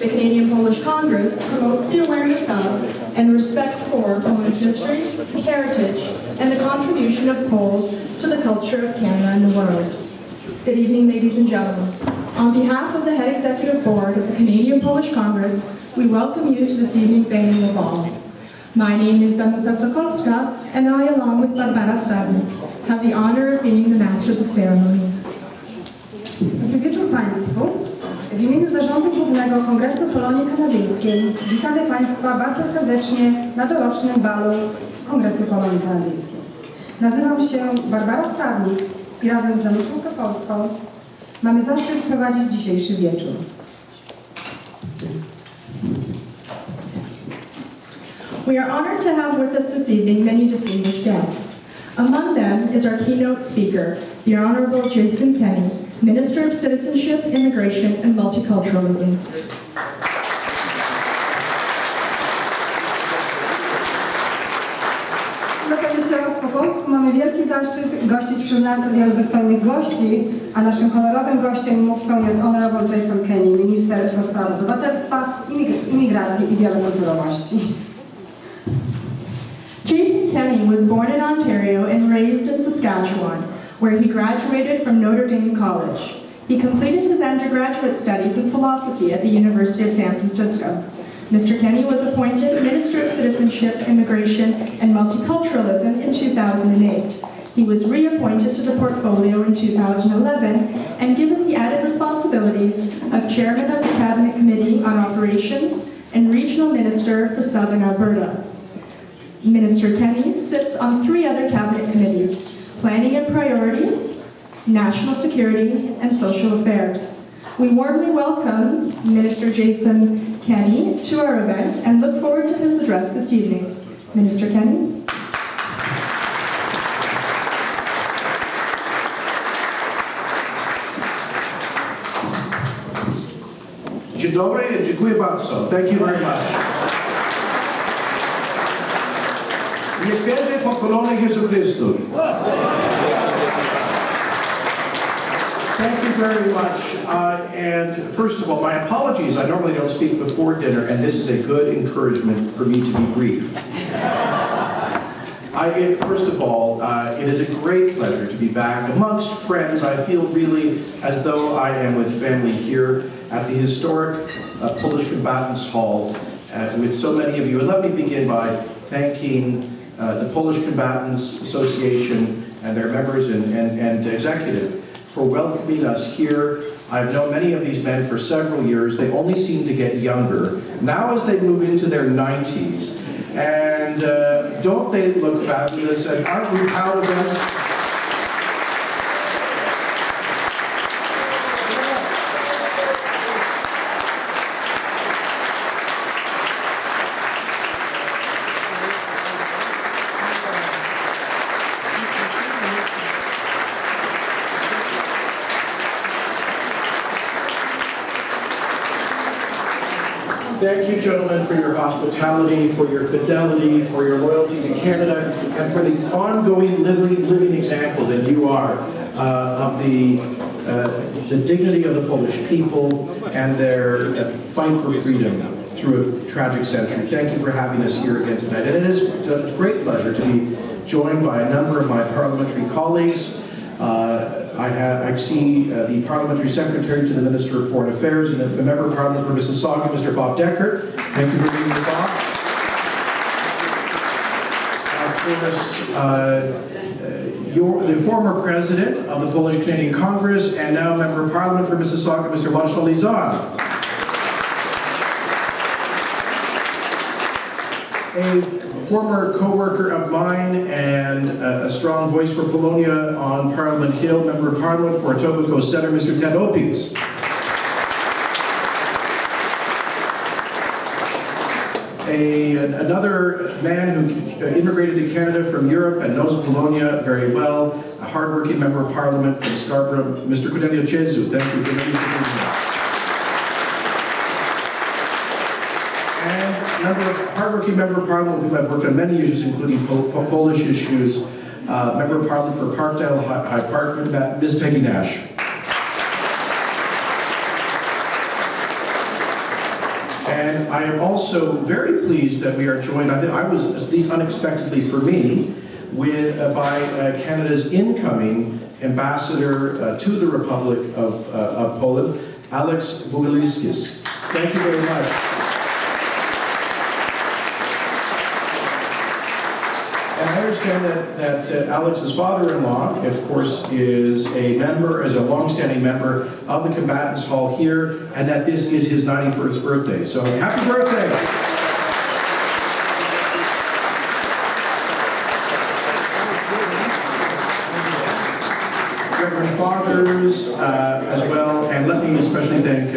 The Canadian Polish Congress promotes the awareness of and respect for Poland's history, heritage, and the contribution of Poles to the culture of Canada and the world. Good evening, ladies and gentlemen. On behalf of the Head Executive Board of the Canadian Polish Congress, we welcome you to this evening's annual ball. My name is Danuta Sokolska, and I, along with Barbara Stawnik, have the honor of being the Masters of Ceremony. Dobry wieczór Państwu. W imieniu Zarządu Głównego Kongresu Polonii Kanadyjskiej witamy Państwa bardzo serdecznie na dorocznym balu Kongresu Polonii Kanadyjskiej. Nazywam się Barbara Stawnik i razem z Danuszą Sokolską mamy zaszczyt prowadzić dzisiejszy wieczór. We are honored to have with us this evening many distinguished guests. Among them is our keynote speaker, the Honorable Jason Kenney, Minister of Citizenship, Immigration and Multiculturalism. Dlatego jeszcze raz po polsku mamy wielki zaszczyt gościć wśród nas wielu dostojnych gości, a naszym honorowym gościem i mówcą jest Honorable Jason Kenney, Minister do Spraw Obywatelstwa, Imigracji i Wielokulturowości. Jason Kenney was born in Ontario and raised in Saskatchewan, where he graduated from Notre Dame College. He completed his undergraduate studies in philosophy at the University of San Francisco. Mr. Kenney was appointed Minister of Citizenship, Immigration and Multiculturalism in 2008. He was reappointed to the portfolio in 2011 and given the added responsibilities of Chairman of the Cabinet Committee on Operations and Regional Minister for Southern Alberta. Minister Kenney sits on 3 other cabinet committees: Planning and Priorities, National Security, and Social Affairs. We warmly welcome Minister Jason Kenney to our event and look forward to his address this evening. Minister Kenney. Dzień dobry, dziękuję bardzo. Thank you very much. Niech będzie pochwalony Jezus Chrystus. Thank you very much. And first of all, my apologies. I normally don't speak before dinner, and this is a good encouragement for me to be brief. First of all, it is a great pleasure to be back amongst friends. I feel really as though I am with family here at the historic Polish Combatants Hall with so many of you. And let me begin by thanking the Polish Combatants Association and their members and executive for welcoming us here. I've known many of these men for several years. They only seem to get younger now as they move into their 90s. And don't they look fabulous? And aren't we proud of them? Thank you, gentlemen, for your hospitality, for your fidelity, for your loyalty to Canada, and for the ongoing living example that you are of the dignity of the Polish people and their fight for freedom through a tragic century. Thank you for having us here again tonight. And it is a great pleasure to be joined by a number of my parliamentary colleagues. I see the Parliamentary Secretary to the Minister of Foreign Affairs and the Member of Parliament for Mississauga, Mr. Bob Decker. Thank you for being here, Bob. Of course, the former President of the Polish Canadian Congress and now Member of Parliament for Mississauga, Mr. Władysław Lizon. A former co-worker of mine and a strong voice for Polonia on Parliament Hill, Member of Parliament for Etobicoke Center, Mr. Ted Opitz. Another man who immigrated to Canada from Europe and knows Polonia very well, a hardworking Member of Parliament from Scarborough, Mr. Cornelio Czezu. Thank you for being here. Hardworking Member of Parliament who I've worked on many issues, including Polish issues, Member of Parliament for Parkdale High Park, Ms. Peggy Nash. And I am also very pleased that we are joined, I was, at least unexpectedly for me, by Canada's incoming ambassador to the Republic of Poland, Alex Boguliskis. Thank you very much. And I understand that Alex's father-in-law, of course, is a long-standing member of the Combatants Hall here, and that this is his 91st birthday. So happy birthday! Reverend Fathers as well, and let me especially thank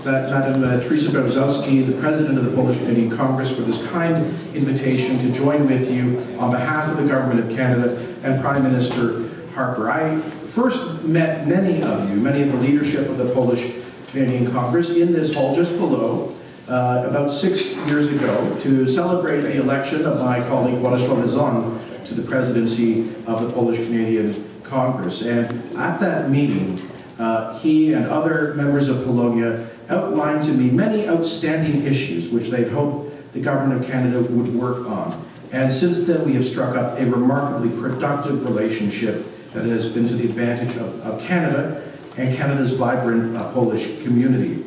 Madam Teresa Berezowski, the President of the Polish Canadian Congress, for this kind invitation to join with you on behalf of the Government of Canada and Prime Minister Harper. I first met many of the leadership of the Polish Canadian Congress in this hall just below about 6 years ago to celebrate the election of my colleague Władysław Zon to the presidency of the Polish Canadian Congress. And at that meeting, he and other members of Polonia outlined to me many outstanding issues which they'd hoped the Government of Canada would work on. And since then, we have struck up a remarkably productive relationship that has been to the advantage of Canada and Canada's vibrant Polish community.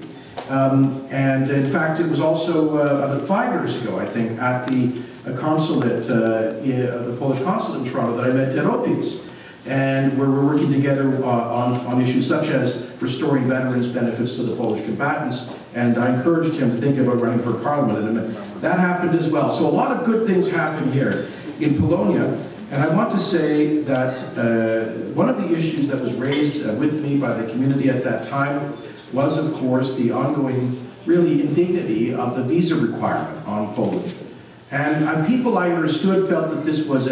And in fact, it was also about 5 years ago, I think, at the consulate, the Polish consulate in Toronto, that I met Ted Opitz, and where we're working together on issues such as restoring veterans' benefits to the Polish combatants, and I encouraged him to think about running for parliament, and that happened as well. So a lot of good things happen here in Polonia, and I want to say that one of the issues that was raised with me by the community at that time was, of course, the ongoing, really, indignity of the visa requirement on Poland. And people, I understood, felt that this was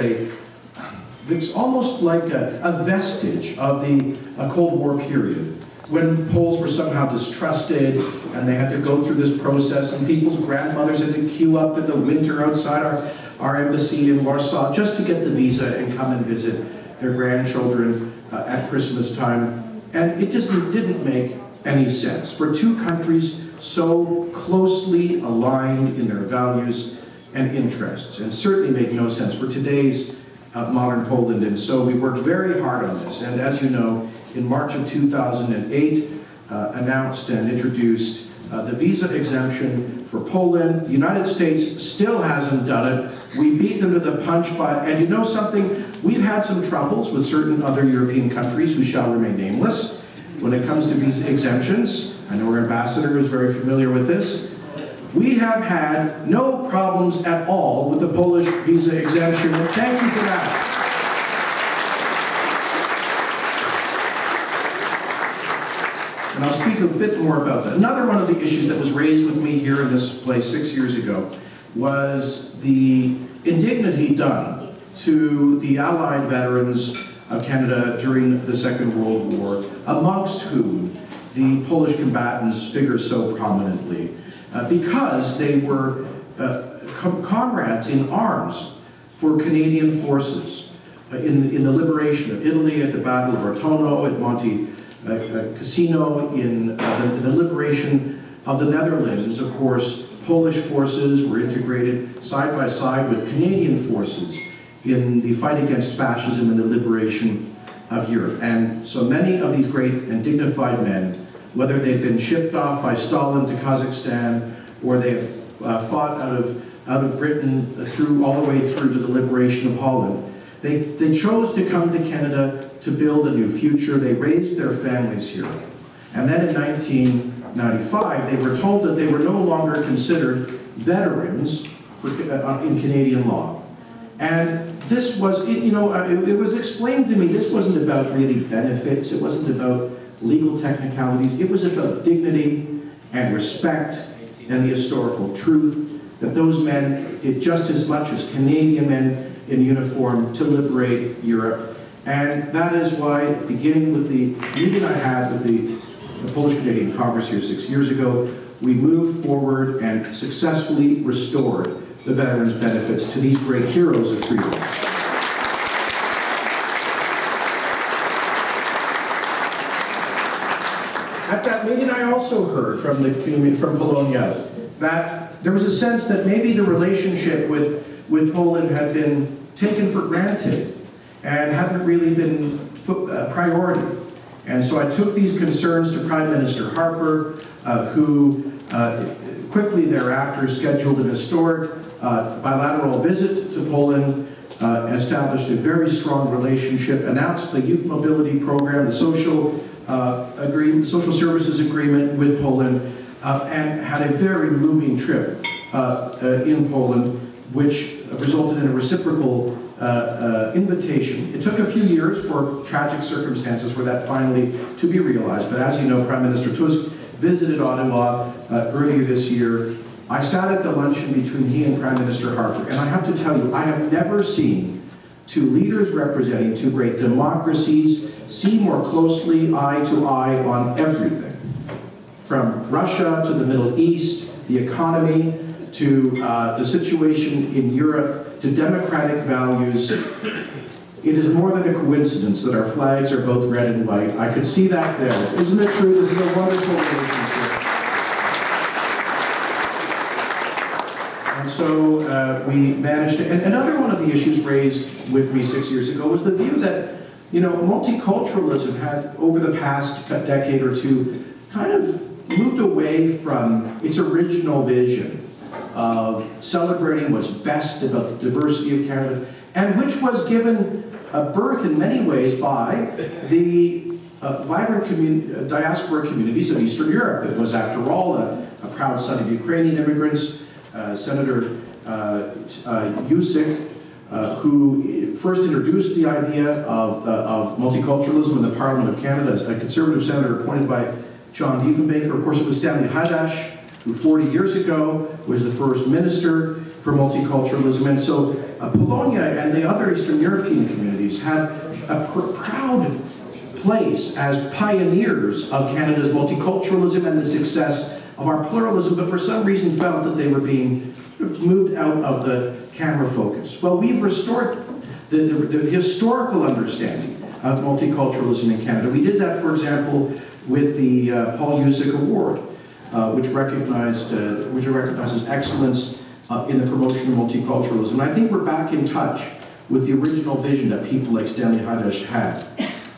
it's almost like a vestige of the Cold War period, when Poles were somehow distrusted and they had to go through this process, and people's grandmothers had to queue up in the winter outside our embassy in Warsaw just to get the visa and come and visit their grandchildren at Christmas time. And it just didn't make any sense for two countries so closely aligned in their values and interests, and certainly made no sense for today's modern Poland. And so we worked very hard on this, and as you know, in March of 2008 announced and introduced the visa exemption for Poland. The United States still hasn't done it. We beat them to the punch, and you know something? We've had some troubles with certain other European countries who shall remain nameless when it comes to visa exemptions. I know our ambassador is very familiar with this. We have had no problems at all with the Polish visa exemption, and thank you for that. And I'll speak a bit more about that. Another one of the issues that was raised with me here in this place 6 years ago was the indignity done to the Allied veterans of Canada during the Second World War, amongst whom the Polish combatants figure so prominently, because they were comrades in arms for Canadian forces in the liberation of Italy, at the Battle of Ortonio, at Monte Cassino, in the liberation of the Netherlands. Of course, Polish forces were integrated side by side with Canadian forces in the fight against fascism and the liberation of Europe. And so many of these great and dignified men, whether they've been shipped off by Stalin to Kazakhstan, or they've fought out of Britain all the way through to the liberation of Holland, they chose to come to Canada to build a new future. They raised their families here. And then in 1995, they were told that they were no longer considered veterans in Canadian law. And this was, it was explained to me, this wasn't about really benefits, it wasn't about legal technicalities, it was about dignity and respect and the historical truth that those men did just as much as Canadian men in uniform to liberate Europe. And that is why, beginning with the meeting I had with the Polish Canadian Congress here 6 years ago, we moved forward and successfully restored the veterans' benefits to these great heroes of freedom. At that meeting, I also heard from the community, from Polonia, that there was a sense that maybe the relationship with Poland had been taken for granted and hadn't really been a priority. And so I took these concerns to Prime Minister Harper, who quickly thereafter scheduled an historic bilateral visit to Poland, established a very strong relationship, announced the youth mobility program, the social services agreement with Poland, and had a very moving trip in Poland, which resulted in a reciprocal invitation. It took a few years for tragic circumstances for that finally to be realized, but as you know, Prime Minister Tusk visited Ottawa earlier this year. I sat at the luncheon between he and Prime Minister Harper, and I have to tell you, I have never seen two leaders representing two great democracies see more closely eye to eye on everything. From Russia to the Middle East, the economy, to the situation in Europe, to democratic values. It is more than a coincidence that our flags are both red and white. I could see that there. Isn't it true? This is a wonderful relationship. And so we managed to, and another one of the issues raised with me 6 years ago was the view that, you know, multiculturalism had, over the past decade or two, kind of moved away from its original vision of celebrating what's best about the diversity of Canada, and which was given birth in many ways by the vibrant diaspora communities of Eastern Europe. It was, after all, a proud son of Ukrainian immigrants, Senator Yusik, who first introduced the idea of multiculturalism in the Parliament of Canada, a conservative senator appointed by John Diefenbaker. Of course, it was Stanley Hadash, who 40 years ago was the first minister for multiculturalism. And so Polonia and the other Eastern European communities had a proud place as pioneers of Canada's multiculturalism and the success of our pluralism, but for some reason felt that they were being moved out of the camera focus. Well, we've restored the historical understanding of multiculturalism in Canada. We did that, for example, with the Paul Yusik Award, which recognizes excellence in the promotion of multiculturalism. And I think we're back in touch with the original vision that people like Stanley Hadash had.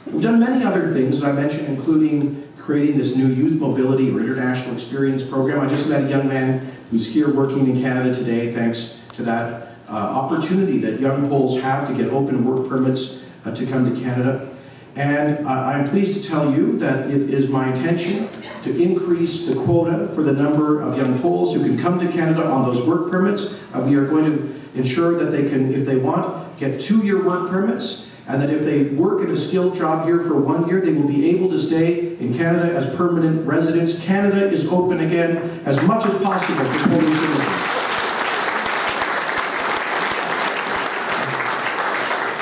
We've done many other things that I mentioned, including creating this new youth mobility or international experience program. I just met a young man who's here working in Canada today, thanks to that opportunity that young Poles have to get open work permits to come to Canada. And I'm pleased to tell you that it is my intention to increase the quota for the number of young Poles who can come to Canada on those work permits. We are going to ensure that they can, if they want, get 2-year work permits, and that if they work in a skilled job here for 1 year, they will be able to stay in Canada as permanent residents. Canada is open again as much as possible for Polish citizens.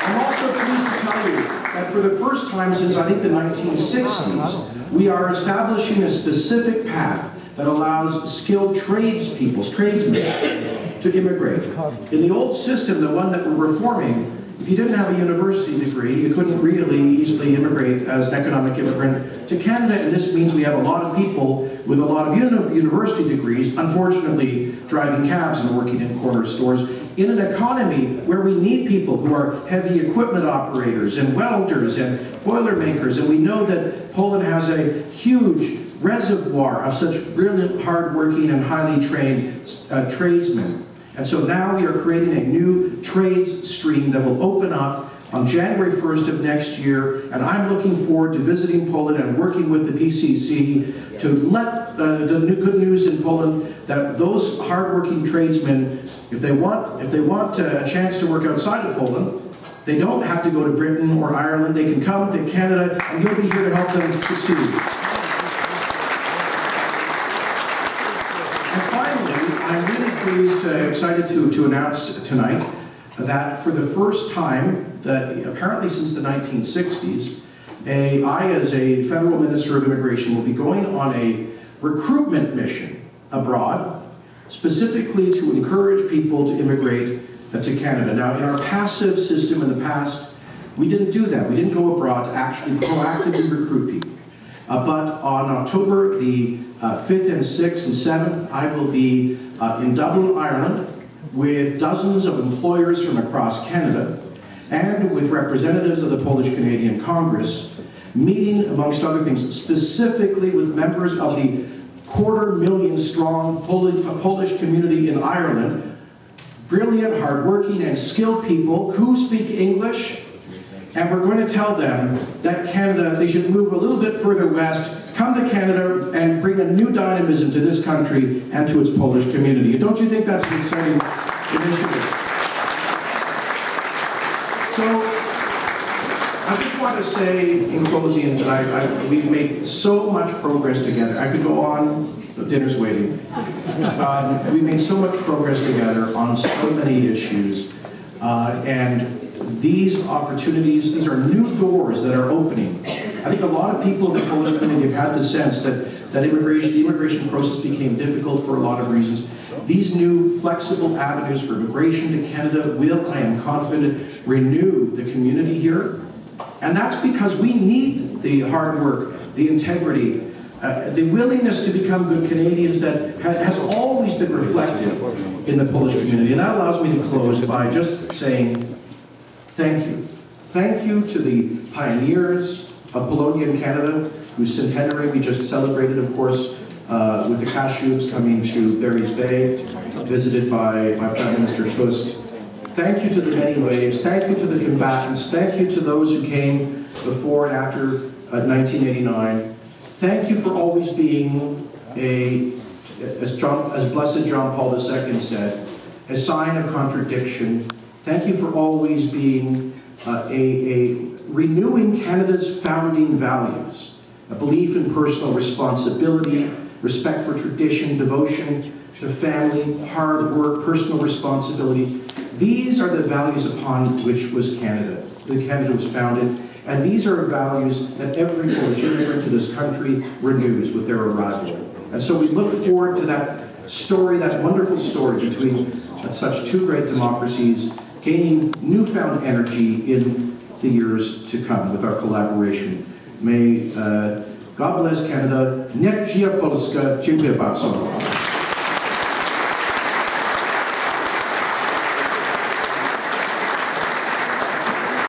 I'm also pleased to tell you that for the first time since, I think, the 1960s, we are establishing a specific path that allows skilled tradesmen to immigrate. In the old system, the one that we're reforming, if you didn't have a university degree, you couldn't really easily immigrate as an economic immigrant to Canada, and this means we have a lot of people with a lot of university degrees, unfortunately, driving cabs and working in corner stores, in an economy where we need people who are heavy equipment operators and welders and boilermakers, and we know that Poland has a huge reservoir of such brilliant, hardworking, and highly trained tradesmen. And so now we are creating a new trades stream that will open up on January 1st of next year, and I'm looking forward to visiting Poland and working with the PCC to let the good news in Poland that those hardworking tradesmen, if they want a chance to work outside of Poland, they don't have to go to Britain or Ireland. They can come to Canada, and you'll be here to help them succeed. Excited to announce tonight that for the first time, apparently since the 1960s, I, as a federal minister of immigration, will be going on a recruitment mission abroad, specifically to encourage people to immigrate to Canada. Now, in our passive system in the past, we didn't do that. We didn't go abroad to actually proactively recruit people. But on October the 5th and 6th and 7th, I will be in Dublin, Ireland, with dozens of employers from across Canada and with representatives of the Polish-Canadian Congress, meeting, amongst other things, specifically with members of the 250,000-strong Polish community in Ireland, brilliant, hardworking, and skilled people who speak English. And we're going to tell them that Canada, they should move a little bit further west, come to Canada, and bring a new dynamism to this country and to its Polish community. Don't you think that's an exciting initiative? So, I just want to say in closing that we've made so much progress together. I could go on, dinner's waiting. We've made so much progress together on so many issues, and these opportunities, these are new doors that are opening. I think a lot of people in the Polish community have had the sense that the immigration process became difficult for a lot of reasons. These new flexible avenues for immigration to Canada will, I am confident, renew the community here. And that's because we need the hard work, the integrity, the willingness to become good Canadians that has always been reflected in the Polish community. And that allows me to close by just saying thank you. Thank you to the pioneers of Polonia in Canada, whose centenary we just celebrated, of course, with the Kashubians coming to Barry's Bay, visited by Prime Minister Tusk. Thank you to the many waves. Thank you to the combatants. Thank you to those who came before and after 1989. Thank you for always being as Blessed John Paul II said, a sign of contradiction. Thank you for always being renewing Canada's founding values, a belief in personal responsibility, respect for tradition, devotion to family, hard work, personal responsibility. These are the values upon which Canada was founded, and these are values that every Polish immigrant to this country renews with their arrival. And so we look forward to that story, that wonderful story between such two great democracies gaining newfound energy in the years to come with our collaboration. May God bless Canada. Niech żyje Polska. Dziękuję bardzo.